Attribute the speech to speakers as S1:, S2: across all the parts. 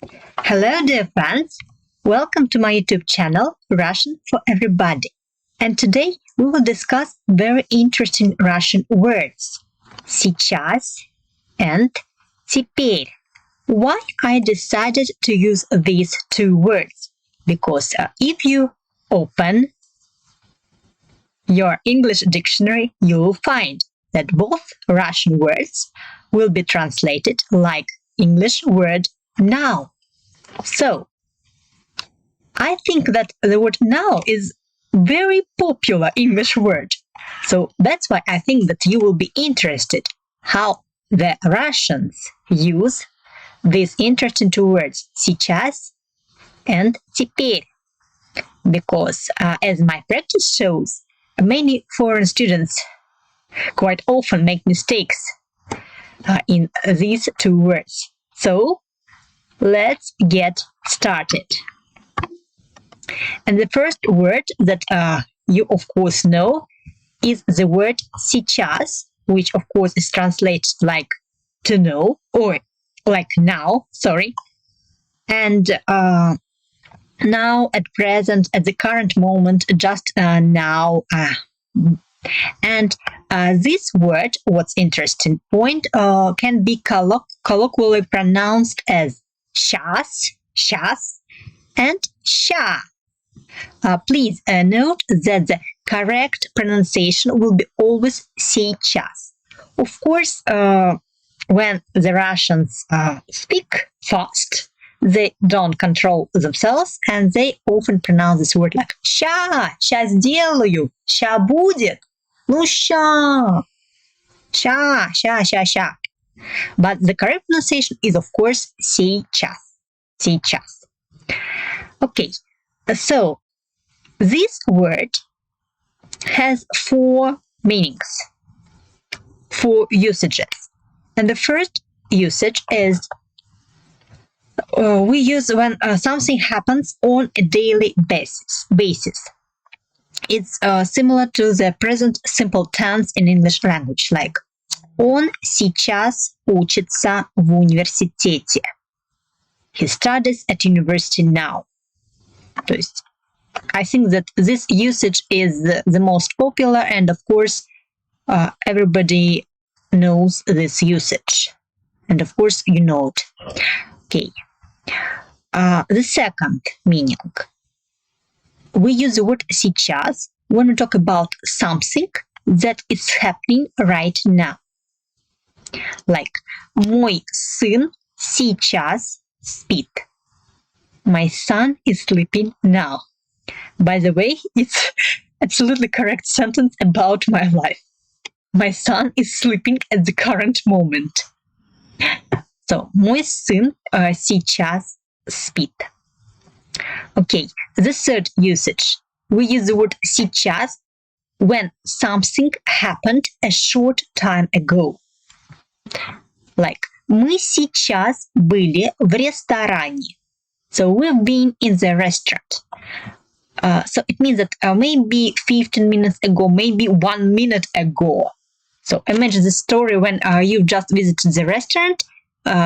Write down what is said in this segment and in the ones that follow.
S1: Hello, dear friends. Welcome to my YouTube channel, Russian for Everybody. And today we will discuss very interesting Russian words. Сейчас and теперь. Why I decided to use these two words? Because if you open your English dictionary, you will find that both Russian words will be translated like English word now. So, I think that the word now is very popular English word. So that's why I think that you will be interested how the Russians use these interesting two words сейчас and теперь. Because as my practice shows, many foreign students quite often make mistakes in these two words. So let's get started. And the first word that you of course know is the word сейчас, which of course is translated like to know or like now, sorry. And now, at present, at the current moment, just now. And this word, what's interesting point, can be colloquially pronounced as сейчас, and ща. Please note that the correct pronunciation will be always сейчас. Of course, when the Russians speak fast, they don't control themselves, and they often pronounce this word like ща сделаю, ща будет, ну ща. But the correct pronunciation is, of course, сейчас. Okay, so this word has four meanings, four usages. And the first usage is we use when something happens on a daily basis. It's similar to the present simple tense in English language, like он сейчас учится в университете. He studies at university now. То есть, I think that this usage is the most popular, and of course, everybody knows this usage. And of course, you know it. Okay. The second meaning. We use the word сейчас when we talk about something that is happening right now. Like, мой сын сейчас спит. My son is sleeping now. By the way, it's absolutely correct sentence about my life. My son is sleeping at the current moment. So, мой сын сейчас спит. Okay, the third usage. We use the word сейчас when something happened a short time ago. Like, мы сейчас были в ресторане. So, we've been in the restaurant. So, it means that maybe 15 minutes ago, maybe 1 minute ago. So, imagine the story when you just visited the restaurant,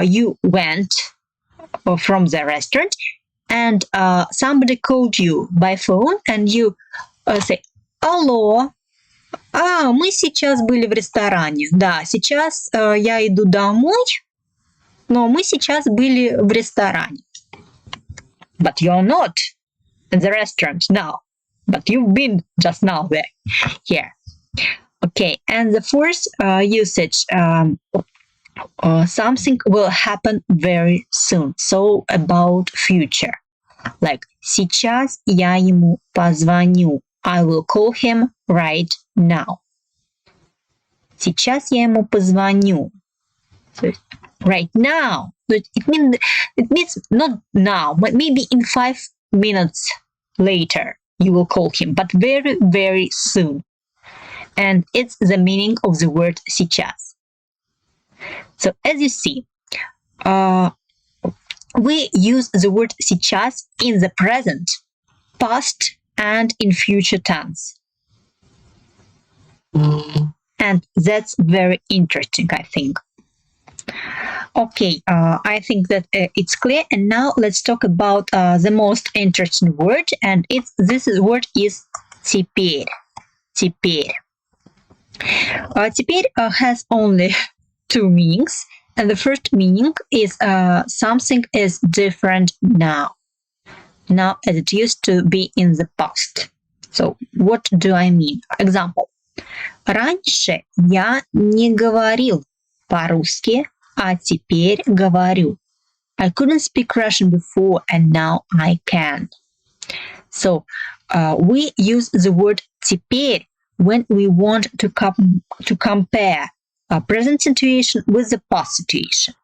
S1: you went from the restaurant, and somebody called you by phone, and you say, алло, мы сейчас были в ресторане. Да, сейчас я иду домой, но мы сейчас были в ресторане. But you're not in the restaurant now, but you've been just now there, here. Okay, and the fourth usage, something will happen very soon. So about future. Like, сейчас я ему позвоню. I will call him right now. Сейчас я ему позвоню. So, right now. It means not now, but maybe in 5 minutes later you will call him, but very, very soon. And it's the meaning of the word сейчас. So as you see, we use the word сейчас in the present, past, and in future tense. And that's very interesting, I think. Okay, I think that it's clear. And now let's talk about the most interesting word, and this word is теперь. Теперь. Теперь has only two meanings, and the first meaning is something is different now. Now as it used to be in the past. So what do I mean? Example. Раньше я не говорил по-русски, а теперь говорю. I couldn't speak Russian before and now I can. So we use the word теперь when we want to compare a present situation with the past situation.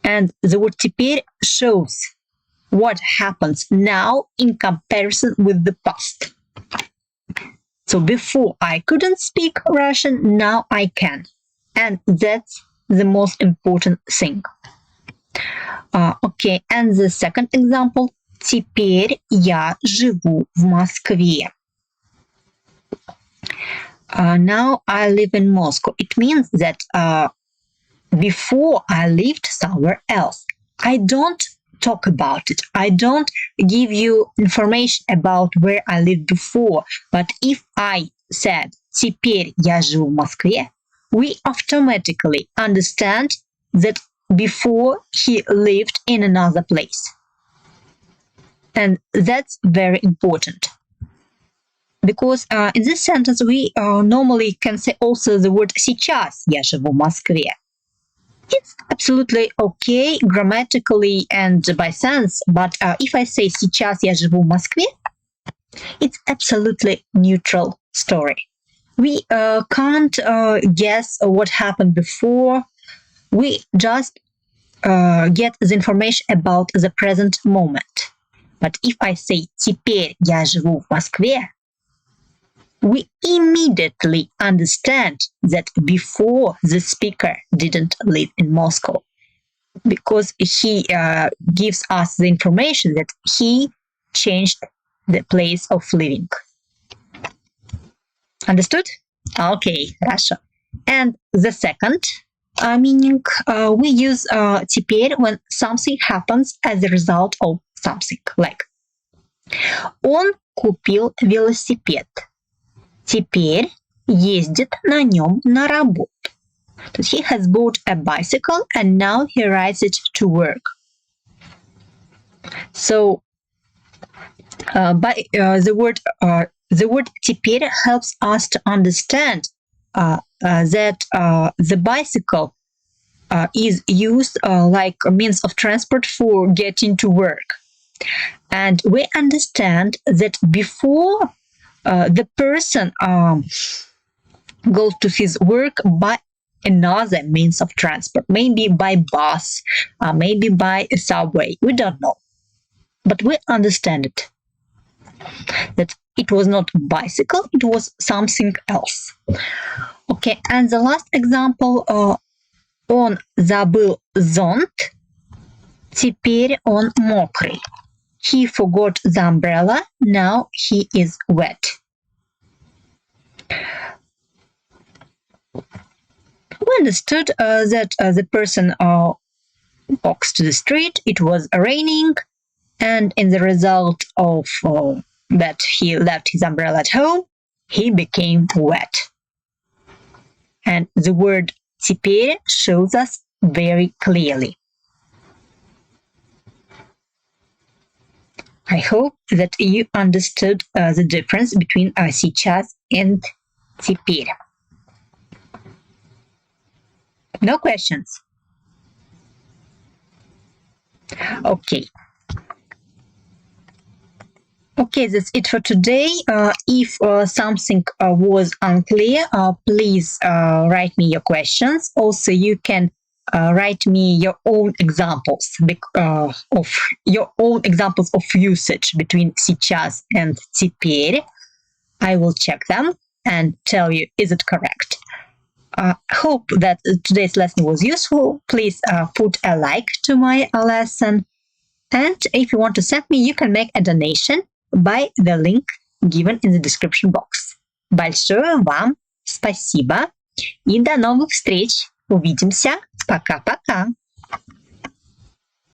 S1: And the word теперь shows what happens now in comparison with the past. So before I couldn't speak Russian, now I can. And that's the most important thing. Okay, and the second example. Теперь я живу в Москве. Now I live in Moscow. It means that before I lived somewhere else. I don't talk about it. I don't give you information about where I lived before. But if I said теперь я живу в Москве, we automatically understand that before he lived in another place. And that's very important. Because in this sentence we normally can say also the word сейчас я живу в Москве. It's absolutely okay grammatically and by sense, but if I say сейчас я живу в Москве, it's absolutely neutral story. We can't guess what happened before. We just get the information about the present moment. But if I say теперь я живу в Москве, we immediately understand that before the speaker didn't live in Moscow, because he gives us the information that he changed the place of living. Understood? Okay, хорошо. And the second meaning, we use теперь when something happens as a result of something. Like, он купил велосипед. Теперь ездит на нем на работу. So he has bought a bicycle and now he rides it to work. So by the word теперь helps us to understand that the bicycle is used like a means of transport for getting to work. And we understand that before the person goes to his work by another means of transport, maybe by bus, maybe by a subway. We don't know. But we understand it. That it was not bicycle, it was something else. Okay, and the last example. Он забыл зонт, теперь он мокрый. He forgot the umbrella, now he is wet. We understood that the person walks to the street, it was raining, and in the result of that he left his umbrella at home, he became wet. And the word теперь shows us very clearly. I hope that you understood the difference between сейчас and теперь. No questions? Okay. Okay, that's it for today. If something was unclear, please write me your questions. Also, you can write me your own examples of usage between сейчас and теперь. I will check them and tell you is it correct. Hope that today's lesson was useful. Please put a like to my lesson. And if you want to send me, you can make a donation by the link given in the description box. Большое вам спасибо и до новых встреч. Увидимся. Пока-пока.